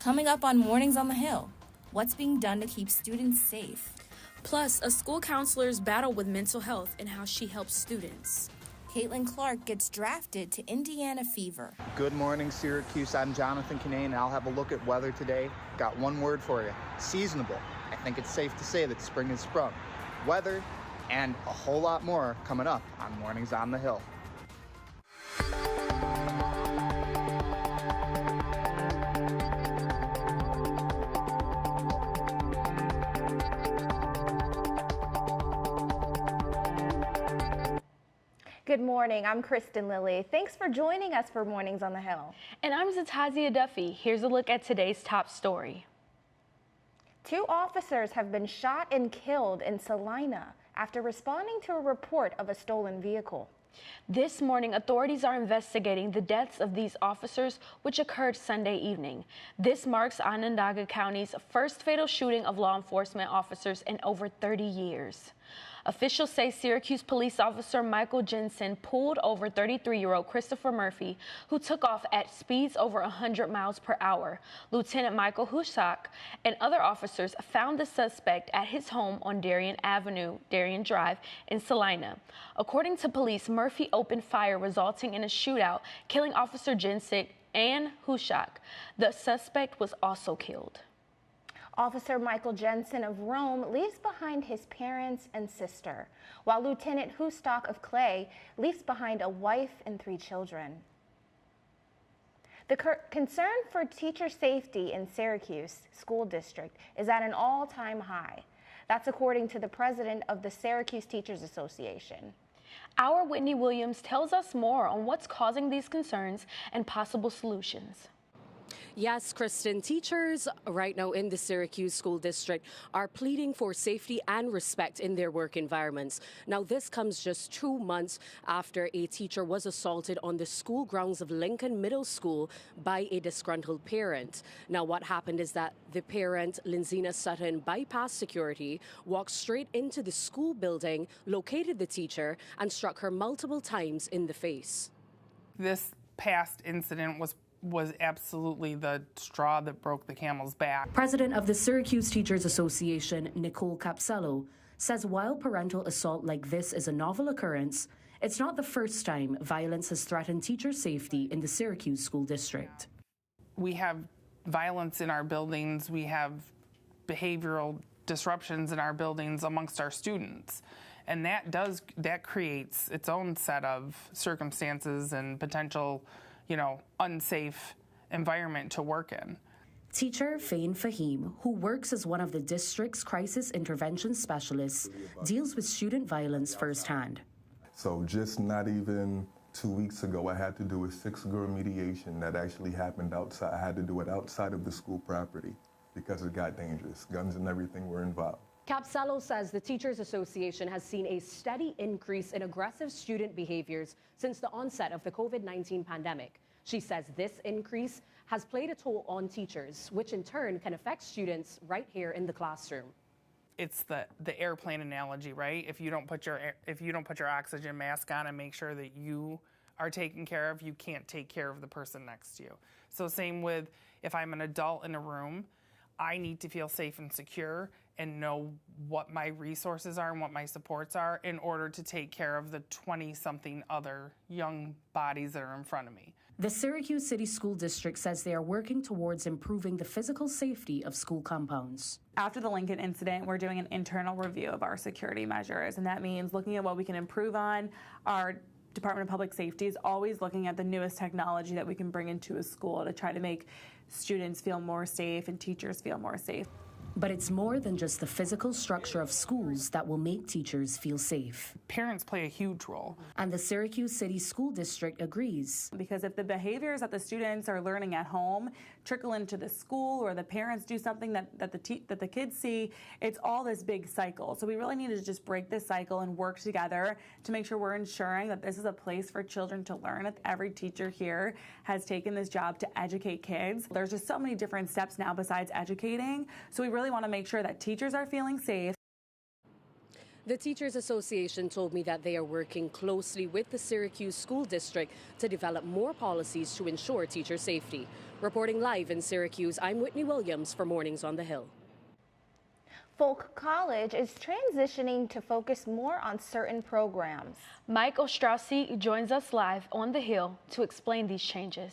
Coming up on Mornings on the Hill, what's being done to keep students safe? Plus, a school counselor's battle with mental health and how she helps students. Caitlin Clark gets drafted to Indiana Fever. Good morning, Syracuse. I'm Jonathan Kinane, and I'll have a look at weather today. Got one word for you: seasonable. I think it's safe to say that spring has sprung. Weather and a whole lot more coming up on Mornings on the Hill. Good morning, I'm Kristen Lilly. Thanks for joining us for Mornings on the Hill. And I'm Zatazia Duffy. Here's a look at today's top story. 2 officers have been shot and killed in Salina after responding to a report of a stolen vehicle. This morning, authorities are investigating the deaths of these officers, which occurred Sunday evening. This marks Onondaga County's first fatal shooting of law enforcement officers in over 30 years. Officials say Syracuse police officer Michael Jensen pulled over 33-year-old Christopher Murphy, who took off at speeds over 100 miles per hour. Lieutenant Michael Husak and other officers found the suspect at his home on Darien Drive in Salina. According to police, Murphy opened fire, resulting in a shootout, killing Officer Jensen and Husak. The suspect was also killed. Officer Michael Jensen of Rome leaves behind his parents and sister, while Lieutenant Hustock of Clay leaves behind a wife and 3 children. The concern for teacher safety in Syracuse School District is at an all-time high. That's according to the president of the Syracuse Teachers Association. Our Whitney Williams tells us more on what's causing these concerns and possible solutions. Yes, Kristen, teachers right now in the Syracuse School District are pleading for safety and respect in their work environments. Now, this comes just 2 months after a teacher was assaulted on the school grounds of Lincoln Middle School by a disgruntled parent. Now, what happened is that the parent, Linzina Sutton, bypassed security, walked straight into the school building, located the teacher, and struck her multiple times in the face. This past incident was absolutely the straw that broke the camel's back. President of the Syracuse Teachers Association, Nicole Capsello, says while parental assault like this is a novel occurrence, it's not the first time violence has threatened teacher safety in the Syracuse School District. We have violence in our buildings. We have behavioral disruptions in our buildings amongst our students. And that creates its own set of circumstances and potential unsafe environment to work in. Teacher Fain Fahim, who works as one of the district's crisis intervention specialists, deals with student violence firsthand. So just not even 2 weeks ago, I had to do a 6-girl mediation that actually happened outside. I had to do it outside of the school property because it got dangerous. Guns and everything were involved. Capsello says the Teachers Association has seen a steady increase in aggressive student behaviors since the onset of the COVID-19 pandemic. She says this increase has played a toll on teachers, which in turn can affect students right here in the classroom. It's the airplane analogy, right? If you don't put your oxygen mask on and make sure that you are taken care of, you can't take care of the person next to you. So same with if I'm an adult in a room, I need to feel safe and secure and know what my resources are and what my supports are in order to take care of the 20-something other young bodies that are in front of me. The Syracuse City School District says they are working towards improving the physical safety of school compounds. After the Lincoln incident, we're doing an internal review of our security measures, and that means looking at what we can improve on. Our Department of Public Safety is always looking at the newest technology that we can bring into a school to try to make students feel more safe and teachers feel more safe. But it's more than just the physical structure of schools that will make teachers feel safe. Parents play a huge role. And the Syracuse City School District agrees. Because if the behaviors that the students are learning at home trickle into the school, or the parents do something that the kids see, it's all this big cycle. So we really need to just break this cycle and work together to make sure we're ensuring that this is a place for children to learn. Every teacher here has taken this job to educate kids. There's just so many different steps now besides educating. So we really want to make sure that teachers are feeling safe. The Teachers Association told me that they are working closely with the Syracuse School District to develop more policies to ensure teacher safety. Reporting live in Syracuse, I'm Whitney Williams for Mornings on the Hill. Folk College is transitioning to focus more on certain programs. Mike Ostrowski joins us live on the Hill to explain these changes.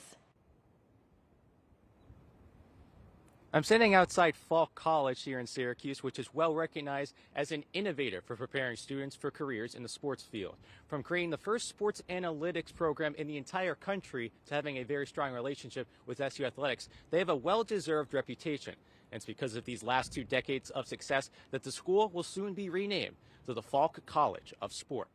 I'm standing outside Falk College here in Syracuse, which is well recognized as an innovator for preparing students for careers in the sports field. From creating the first sports analytics program in the entire country to having a very strong relationship with SU Athletics, they have a well-deserved reputation. And it's because of these last 2 decades of success that the school will soon be renamed to the Falk College of Sport.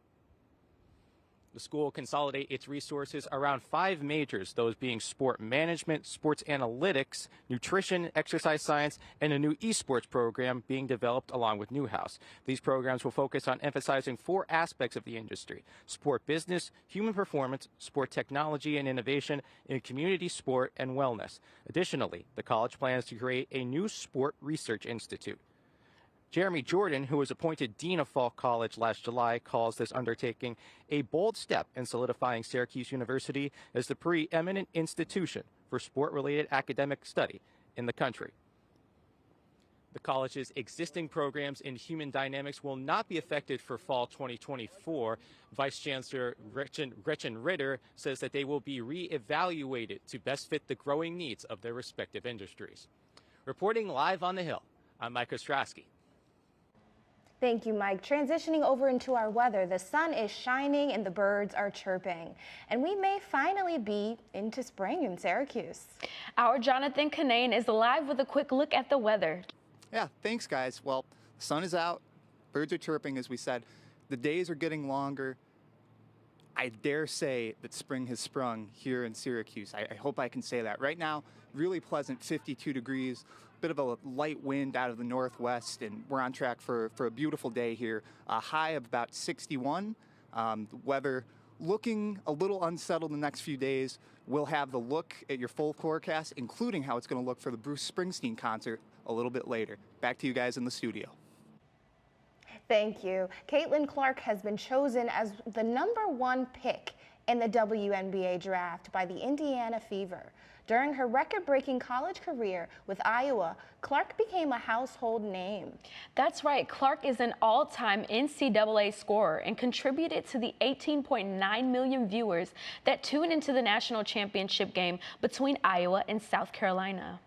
The school will consolidate its resources around 5 majors, those being sport management, sports analytics, nutrition, exercise science, and a new esports program being developed along with Newhouse. These programs will focus on emphasizing 4 aspects of the industry: sport business, human performance, sport technology and innovation, and community sport and wellness. Additionally, the college plans to create a new sport research institute. Jeremy Jordan, who was appointed Dean of Falk College last July, calls this undertaking a bold step in solidifying Syracuse University as the preeminent institution for sport-related academic study in the country. The college's existing programs in human dynamics will not be affected for fall 2024. Vice Chancellor Gretchen Ritter says that they will be re-evaluated to best fit the growing needs of their respective industries. Reporting live on the Hill, I'm Mike Ostrowski. Thank you, Mike. Transitioning over into our weather, the sun is shining and the birds are chirping, and we may finally be into spring in Syracuse. Our Jonathan Canane is live with a quick look at the weather. Yeah, thanks, guys. Well, the sun is out, birds are chirping, as we said. The days are getting longer. I dare say that spring has sprung here in Syracuse. I hope I can say that. Right now, really pleasant 52 degrees. Bit of a light wind out of the northwest, and we're on track for a beautiful day here. A high of about 61. The weather looking a little unsettled the next few days. We'll have the look at your full forecast, including how it's going to look for the Bruce Springsteen concert a little bit later. Back to you guys in the studio. Thank you. Caitlin Clark has been chosen as the #1 pick in the WNBA draft by the Indiana Fever. During her record-breaking college career with Iowa, Clark became a household name. That's right. Clark is an all-time NCAA scorer and contributed to the 18.9 million viewers that tune into the national championship game between Iowa and South Carolina.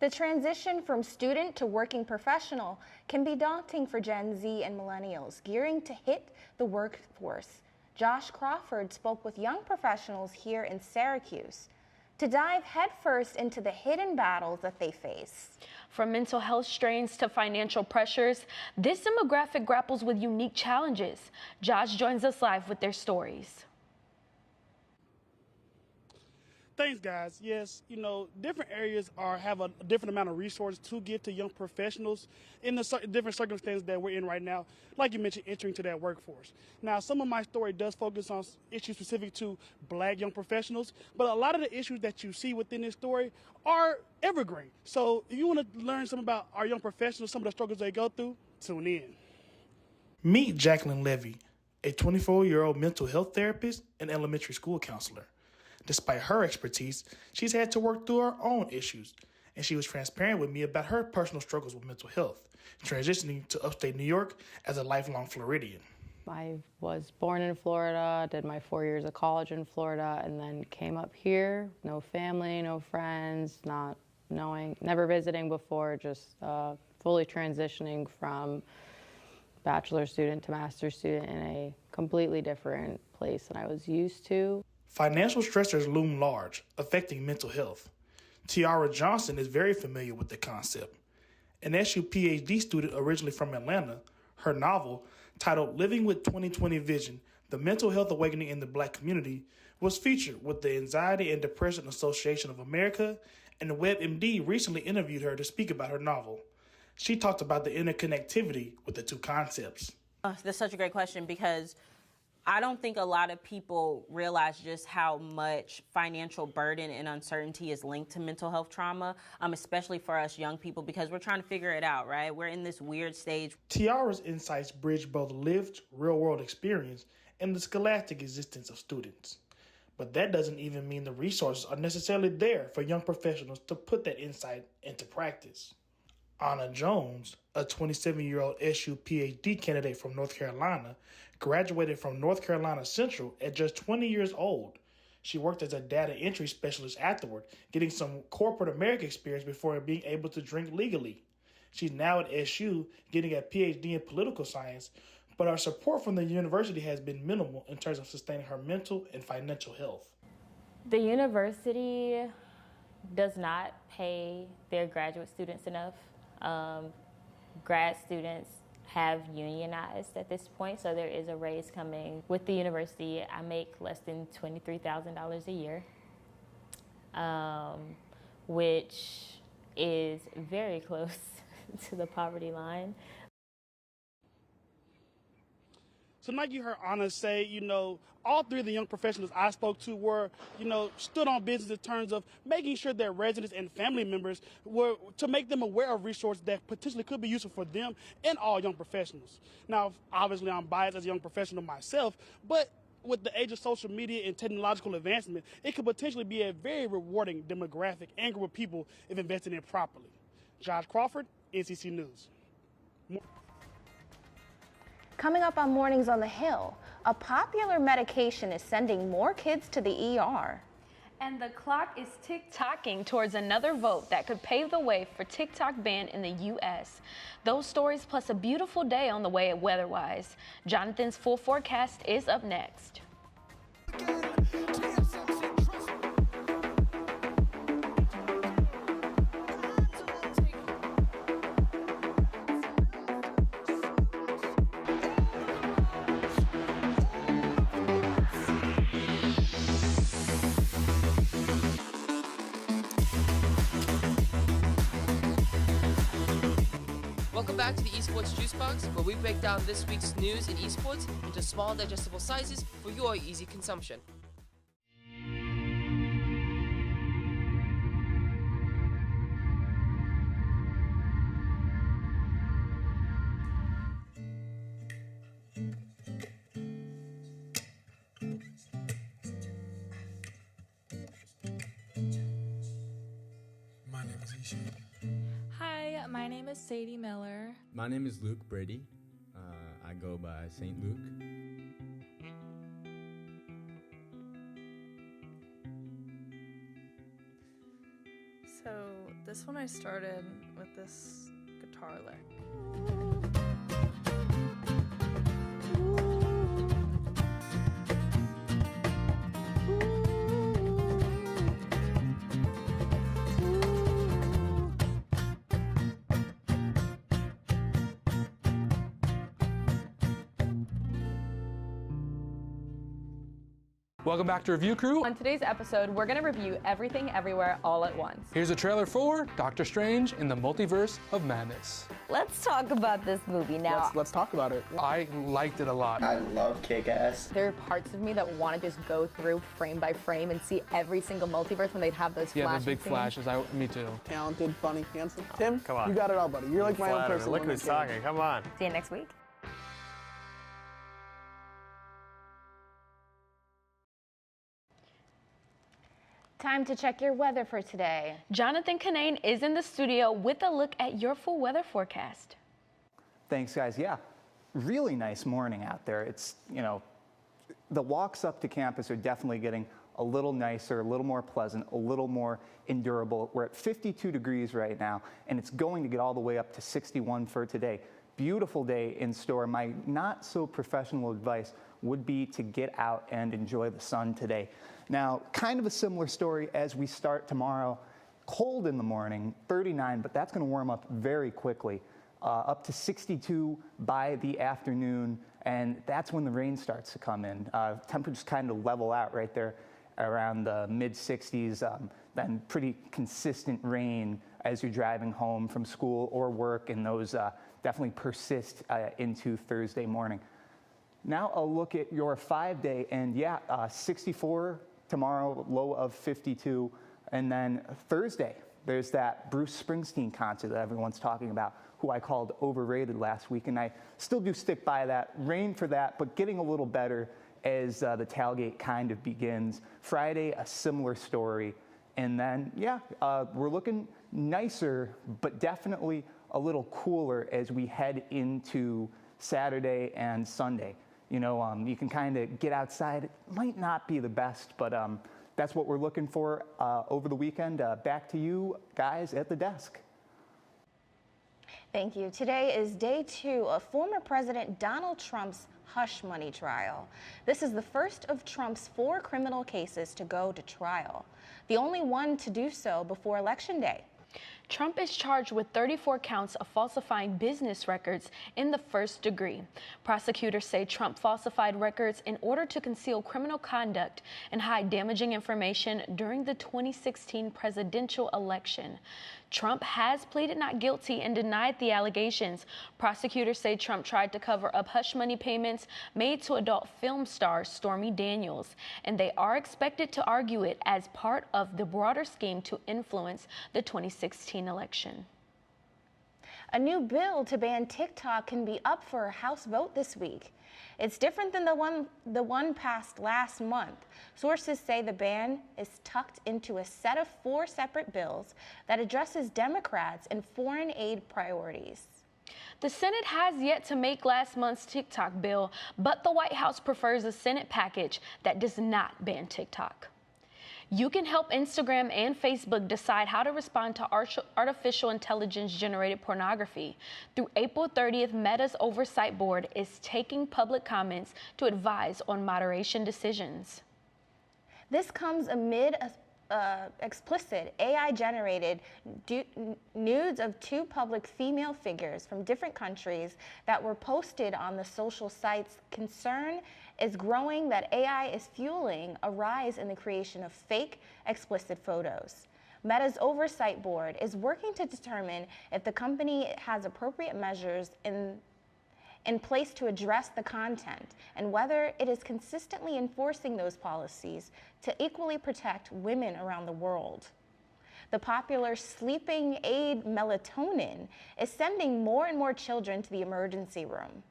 The transition from student to working professional can be daunting for Gen Z and millennials gearing to hit the workforce. Josh Crawford spoke with young professionals here in Syracuse to dive headfirst into the hidden battles that they face. From mental health strains to financial pressures, this demographic grapples with unique challenges. Josh joins us live with their stories. Thanks, guys. Yes, different areas have a different amount of resources to give to young professionals in the different circumstances that we're in right now. Like you mentioned, entering to that workforce. Now, some of my story does focus on issues specific to Black young professionals, but a lot of the issues that you see within this story are evergreen. So if you want to learn something about our young professionals, some of the struggles they go through, tune in. Meet Jacqueline Levy, a 24-year-old mental health therapist and elementary school counselor. Despite her expertise, she's had to work through her own issues, and she was transparent with me about her personal struggles with mental health, transitioning to upstate New York as a lifelong Floridian. I was born in Florida, did my 4 years of college in Florida, and then came up here, no family, no friends, not knowing, never visiting before, just fully transitioning from bachelor student to master's student in a completely different place than I was used to. Financial stressors loom large, affecting mental health. Tiara Johnson is very familiar with the concept. An SU PhD student originally from Atlanta, her novel, titled Living with 20/20 Vision, The Mental Health Awakening in the Black Community, was featured with the Anxiety and Depression Association of America, and WebMD recently interviewed her to speak about her novel. She talked about the interconnectivity with the two concepts. That's such a great question because I don't think a lot of people realize just how much financial burden and uncertainty is linked to mental health trauma, especially for us young people, because we're trying to figure it out, right? We're in this weird stage. Tiara's insights bridge both lived, real-world experience and the scholastic existence of students. But that doesn't even mean the resources are necessarily there for young professionals to put that insight into practice. Anna Jones, a 27-year-old SU PhD candidate from North Carolina, graduated from North Carolina Central at just 20 years old. She worked as a data entry specialist afterward, getting some corporate America experience before being able to drink legally. She's now at SU getting a PhD in political science, but our support from the university has been minimal in terms of sustaining her mental and financial health. The university does not pay their graduate students enough. Grad students have unionized at this point, so there is a raise coming. With the university, I make less than $23,000 a year, which is very close to the poverty line. So like you heard Anna say, all three of the young professionals I spoke to were, stood on business in terms of making sure that residents and family members were to make them aware of resources that potentially could be useful for them and all young professionals. Now, obviously, I'm biased as a young professional myself, but with the age of social media and technological advancement, it could potentially be a very rewarding demographic and group of people if invested in properly. Josh Crawford, NCC News. Coming up on Mornings on the Hill, a popular medication is sending more kids to the ER. And the clock is tick-tocking towards another vote that could pave the way for TikTok ban in the U.S. Those stories plus a beautiful day on the way weather-wise. Jonathan's full forecast is up next. Welcome back to the Esports Juice Box, where we break down this week's news in esports into small digestible sizes for your easy consumption. My name is Ishan. Hi, my name is Sadie Miller. My name is Luke Brady. I go by St. Luke. So this one I started with this guitar lick. Welcome back to Review Crew. On today's episode, we're going to review Everything Everywhere All at Once. Here's a trailer for Doctor Strange in the Multiverse of Madness. Let's talk about this movie now. Let's talk about it. I liked it a lot. I love Kick-Ass. There are parts of me that want to just go through frame by frame and see every single multiverse when they'd have those flashes. Yeah, the big flashes. Me too. Talented, funny, handsome. Tim, come on. You got it all, buddy. You're like my own person. Look who's talking. Come on. See you next week. Time to check your weather for today. Jonathan Kinane is in the studio with a look at your full weather forecast. Thanks, guys. Yeah, really nice morning out there. It's, the walks up to campus are definitely getting a little nicer, a little more pleasant, a little more endurable. We're at 52 degrees right now, and it's going to get all the way up to 61 for today. Beautiful day in store. My not so professional advice would be to get out and enjoy the sun today. Now, kind of a similar story as we start tomorrow. Cold in the morning, 39, but that's going to warm up very quickly, up to 62 by the afternoon, and that's when the rain starts to come in. Temperatures kind of level out right there around the mid-60s, then pretty consistent rain as you're driving home from school or work, and those definitely persist into Thursday morning. Now a look at your 5-day, and 64 tomorrow, low of 52, and then Thursday, there's that Bruce Springsteen concert that everyone's talking about, who I called overrated last week, and I still do stick by that. Rain for that, but getting a little better as the tailgate kind of begins. Friday, a similar story. And then, we're looking nicer, but definitely a little cooler as we head into Saturday and Sunday. You know, you can kind of get outside. It might not be the best, but that's what we're looking for over the weekend. Back to you guys at the desk. Thank you. Today is day 2 of former President Donald Trump's hush money trial. This is the first of Trump's 4 criminal cases to go to trial, the only one to do so before Election Day. Trump is charged with 34 counts of falsifying business records in the first degree. Prosecutors say Trump falsified records in order to conceal criminal conduct and hide damaging information during the 2016 presidential election. Trump has pleaded not guilty and denied the allegations. Prosecutors say Trump tried to cover up hush money payments made to adult film star Stormy Daniels, and they are expected to argue it as part of the broader scheme to influence the 2016 election. A new bill to ban TikTok can be up for a House vote this week. It's different than the one passed last month. Sources say the ban is tucked into a set of 4 separate bills that addresses Democrats and foreign aid priorities. The Senate has yet to make last month's TikTok bill, but the White House prefers a Senate package that does not ban TikTok. You can help Instagram and Facebook decide how to respond to artificial intelligence-generated pornography. Through April 30th, Meta's Oversight Board is taking public comments to advise on moderation decisions. This comes amid explicit AI-generated nudes of 2 public female figures from different countries that were posted on the social sites. Concern is growing that AI is fueling a rise in the creation of fake, explicit photos. Meta's Oversight Board is working to determine if the company has appropriate measures in place to address the content and whether it is consistently enforcing those policies to equally protect women around the world. The popular sleeping aid melatonin is sending more and more children to the emergency room.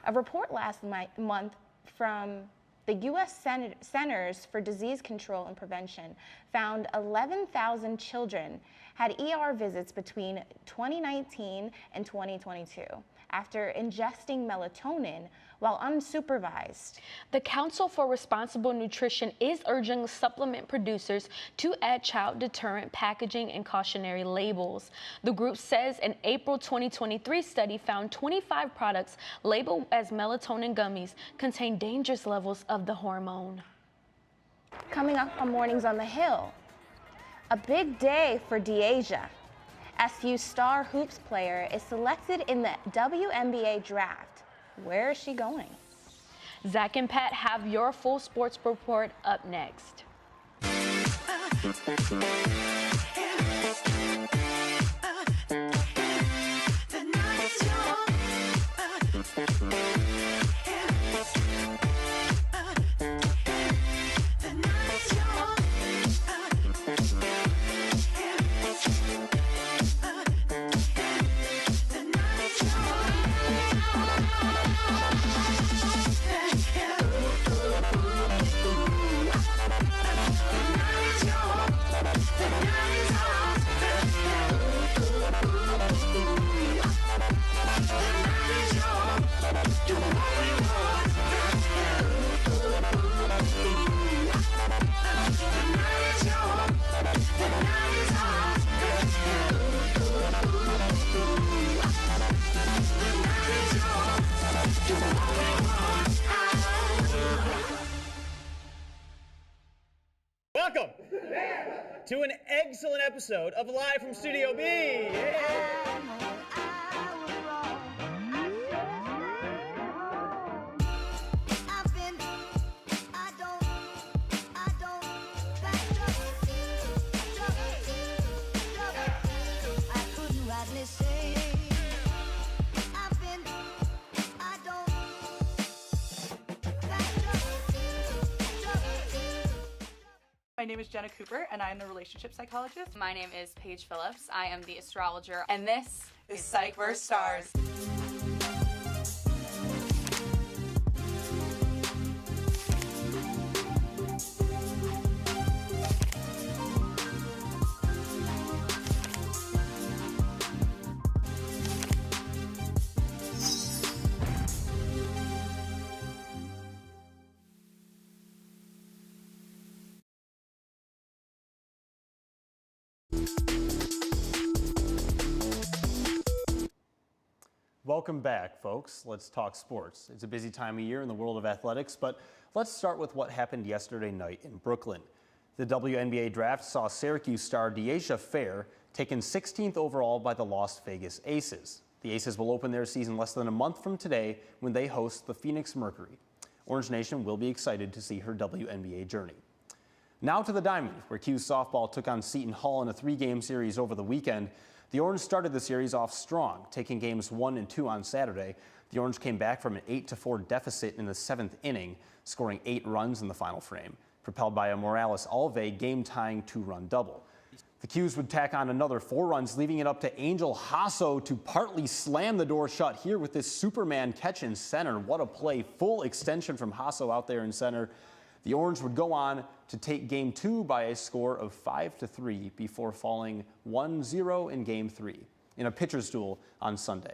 A report last month from the U.S. Centers for Disease Control and Prevention found 11,000 children had ER visits between 2019 and 2022 after ingesting melatonin while unsupervised. The Council for Responsible Nutrition is urging supplement producers to add child deterrent packaging and cautionary labels. The group says an April 2023 study found 25 products labeled as melatonin gummies contain dangerous levels of the hormone. Coming up on Mornings on the Hill, a big day for Deasia. SU star hoops player is selected in the WNBA draft. Where is she going? Zach and Pat have your full sports report up next. Welcome to an excellent episode of Live from Studio B. Yeah. My name is Jenna Cooper, and I am the relationship psychologist. My name is Paige Phillips. I am the astrologer, and this is Psych vs. Stars. Welcome back, folks. Let's talk sports. It's a busy time of year in the world of athletics, but let's start with what happened yesterday night in Brooklyn. The WNBA draft saw Syracuse star Deasia Fair taken 16th overall by the Las Vegas Aces. The Aces will open their season less than a month from today when they host the Phoenix Mercury. Orange Nation will be excited to see her WNBA journey. Now to the Diamond, where Q's softball took on Seton Hall in a 3-game series over the weekend. The Orange started the series off strong, taking games 1 and 2 on Saturday. The Orange came back from an 8-4 deficit in the 7th inning, scoring 8 runs in the final frame, propelled by a Morales Alve game-tying 2-run double. The Qs would tack on another 4 runs, leaving it up to Angel Hasso to partly slam the door shut here with this Superman catch in center. What a play, full extension from Hasso out there in center. The Orange would go on to take Game 2 by a score of 5-3 before falling 1-0 in Game 3 in a pitcher's duel on Sunday.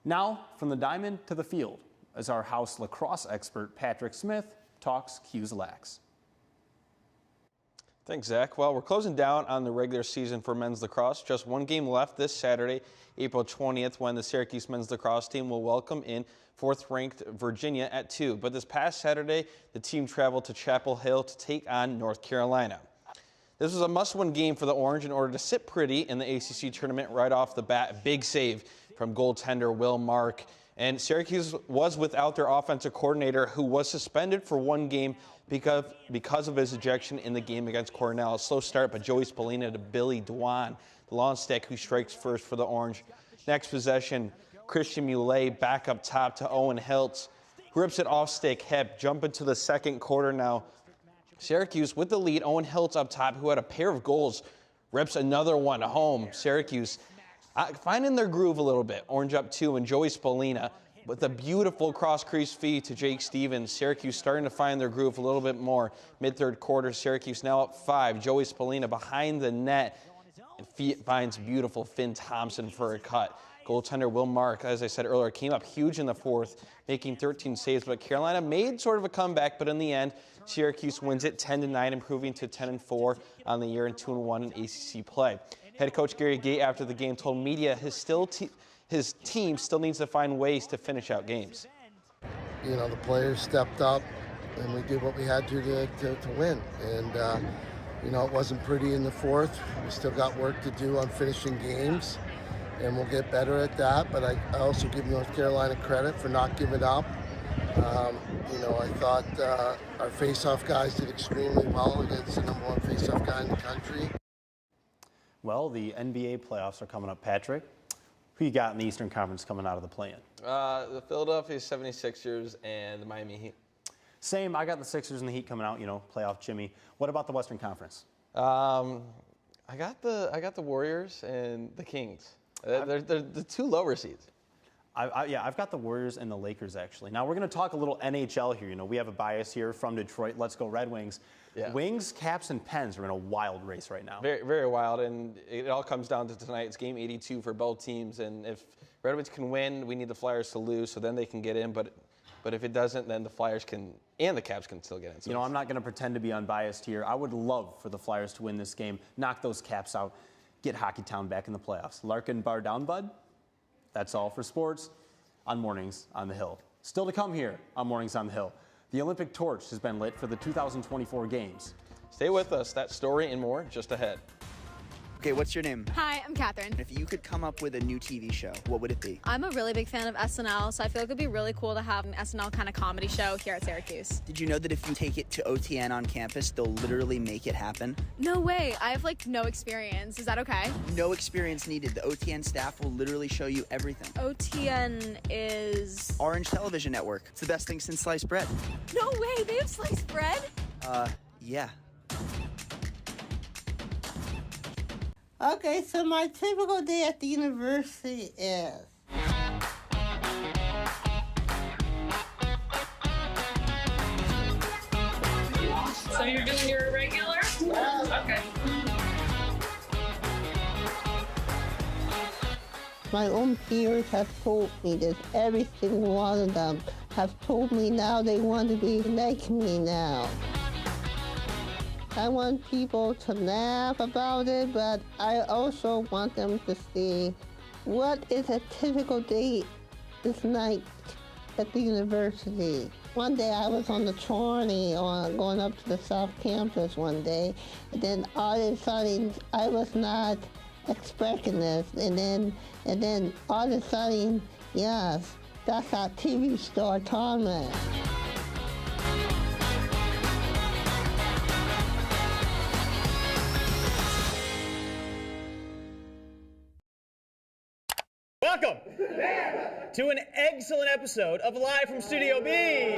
Now, from the diamond to the field, as our house lacrosse expert Patrick Smith talks Q's Lax. Thanks, Zach. Well, we're closing down on the regular season for men's lacrosse. Just one game left this Saturday, April 20th, when the Syracuse men's lacrosse team will welcome in 4th-ranked Virginia at 2. But this past Saturday, the team traveled to Chapel Hill to take on North Carolina. This was a must-win game for the Orange in order to sit pretty in the ACC tournament right off the bat. A big save from goaltender Will Mark. And Syracuse was without their offensive coordinator, who was suspended for 1 game because of his ejection in the game against Cornell. A slow start by Joey Spallina to Billy Dwan, the long stick who strikes first for the Orange. Next possession, Christian Muley back up top to Owen Hiltz, who rips it off stick hip. Jump into the second quarter now. Syracuse with the lead. Owen Hiltz up top, who had a pair of goals, rips another one home. Syracuse finding their groove a little bit. Orange up 2, and Joey Spallina with a beautiful cross-crease feed to Jake Stevens. Syracuse starting to find their groove a little bit more. Mid-third quarter, Syracuse now up 5. Joey Spallina behind the net and finds beautiful Finn Thompson for a cut. Goaltender Will Mark, as I said earlier, came up huge in the 4th, making 13 saves. But Carolina made sort of a comeback, but in the end, Syracuse wins it 10-9, improving to 10-4 on the year and 2-1 in ACC play. Head coach Gary Gait after the game told media his team still needs to find ways to finish out games. You know, the players stepped up, and we did what we had to win. And, you know, it wasn't pretty in the 4th. We still got work to do on finishing games, and we'll get better at that. But I also give North Carolina credit for not giving up. You know, I thought our face-off guys did extremely well against the #1 face-off guy in the country. Well, the NBA playoffs are coming up, Patrick. Who you got in the Eastern Conference coming out of the play-in? The Philadelphia 76ers and the Miami Heat. Same. I got the Sixers and the Heat coming out, you know, playoff Jimmy. What about the Western Conference? I got the Warriors and the Kings. They're the 2 lower seeds. I've got the Warriors and the Lakers, actually. Now, we're going to talk a little NHL here. You know, we have a bias here from Detroit. Let's go Red Wings. Yeah. Wings, Caps, and Pens are in a wild race right now. Very, very wild, and it all comes down to tonight. It's game 82 for both teams, and if Red Wings can win, we need the Flyers to lose, so then they can get in, but if it doesn't, then the Flyers can, and the Caps can still get in. So you know, I'm not going to pretend to be unbiased here. I would love for the Flyers to win this game, knock those Caps out, get Hockeytown back in the playoffs. Larkin bar down, bud. That's all for sports on Mornings on the Hill. Still to come here on Mornings on the Hill. The Olympic torch has been lit for the 2024 Games. Stay with us. That story and more just ahead. Okay, what's your name? Hi, I'm Catherine. If you could come up with a new TV show, what would it be? I'm a really big fan of SNL, so I feel like it would be really cool to have an SNL kind of comedy show here at Syracuse. Did you know that if you take it to OTN on campus, they'll literally make it happen? No way. I have like no experience. Is that okay? No experience needed. The OTN staff will literally show you everything. OTN is... Orange Television Network. It's the best thing since sliced bread. No way. They have sliced bread? Yeah. Okay, so my typical day at the university is... So you're doing your regular? Okay. My own peers have told me that every single one of them have told me now they want to be like me now. I want people to laugh about it, but I also want them to see what is a typical day this night at the university. One day I was on the trolley going up to the South Campus one day, and then all of a sudden I was not expecting this, and then all of a sudden, yes, that's our TV star Thomas. Welcome to an excellent episode of Live from Studio B.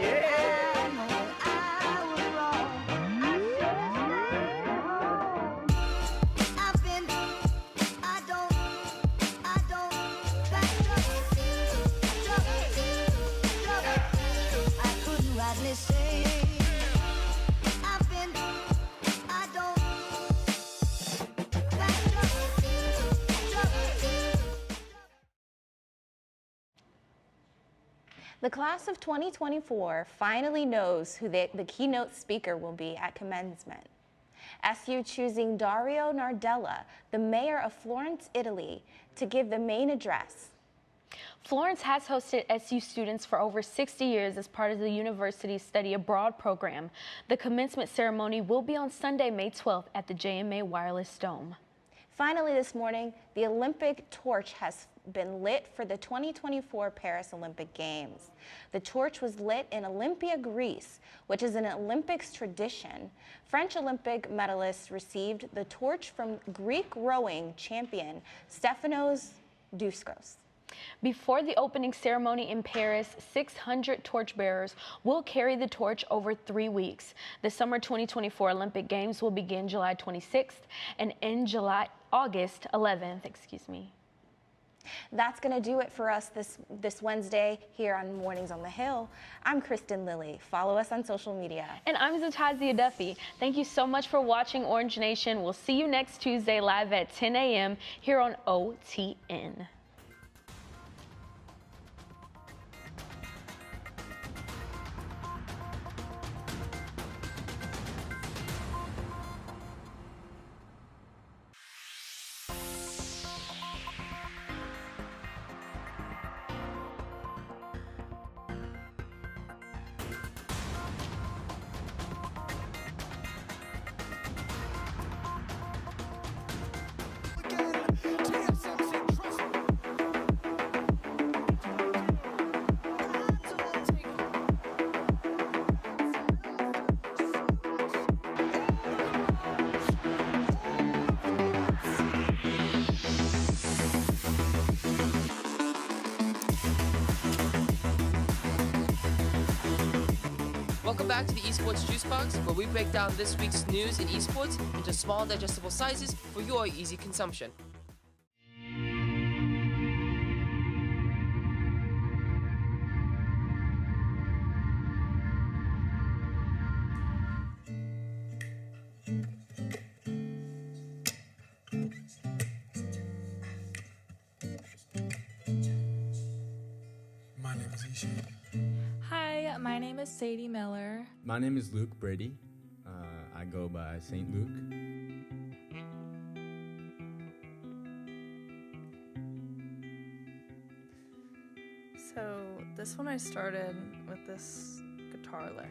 The class of 2024 finally knows who the keynote speaker will be at commencement. SU choosing Dario Nardella, the mayor of Florence, Italy, to give the main address. Florence has hosted SU students for over 60 years as part of the university's study abroad program. The commencement ceremony will be on Sunday, May 12th at the JMA Wireless Dome. Finally this morning, the Olympic torch has been lit for the 2024 Paris Olympic Games. The torch was lit in Olympia, Greece, which is an Olympics tradition. French Olympic medalists received the torch from Greek rowing champion Stefanos Douskos. Before the opening ceremony in Paris, 600 torchbearers will carry the torch over 3 weeks. The Summer 2024 Olympic Games will begin July 26th and end August 11th. That's going to do it for us this Wednesday here on Mornings on the Hill. I'm Kristen Lilly. Follow us on social media. And I'm Zatazia Duffy. Thank you so much for watching Orange Nation. We'll see you next Tuesday live at 10 a.m. here on OTN. Welcome back to the Esports Juice Box, where we break down this week's news in esports into small, digestible sizes for your easy consumption. My name is Ishan. Hi, my name is Sadie Miller. My name is Luke Brady. I go by St. Luke. So this one I started with this guitar lick.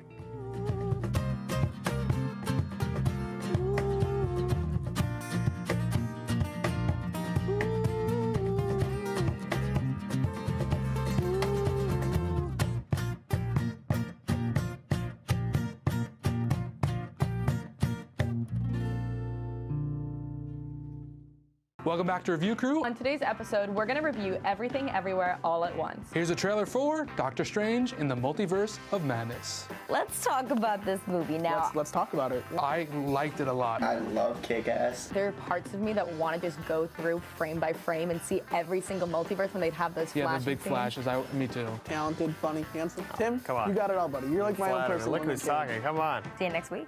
Welcome back to Review Crew. On today's episode, we're going to review Everything Everywhere All at Once. Here's a trailer for Doctor Strange in the Multiverse of Madness. Let's talk about this movie now. Let's talk about it. I liked it a lot. I love Kick-Ass. There are parts of me that want to just go through frame by frame and see every single multiverse when they'd have those flashes. Yeah, the big flashes. Me too. Talented, funny, handsome. Tim, come on. You got it all, buddy. You're like my own person. Look who's talking. Come on. See you next week.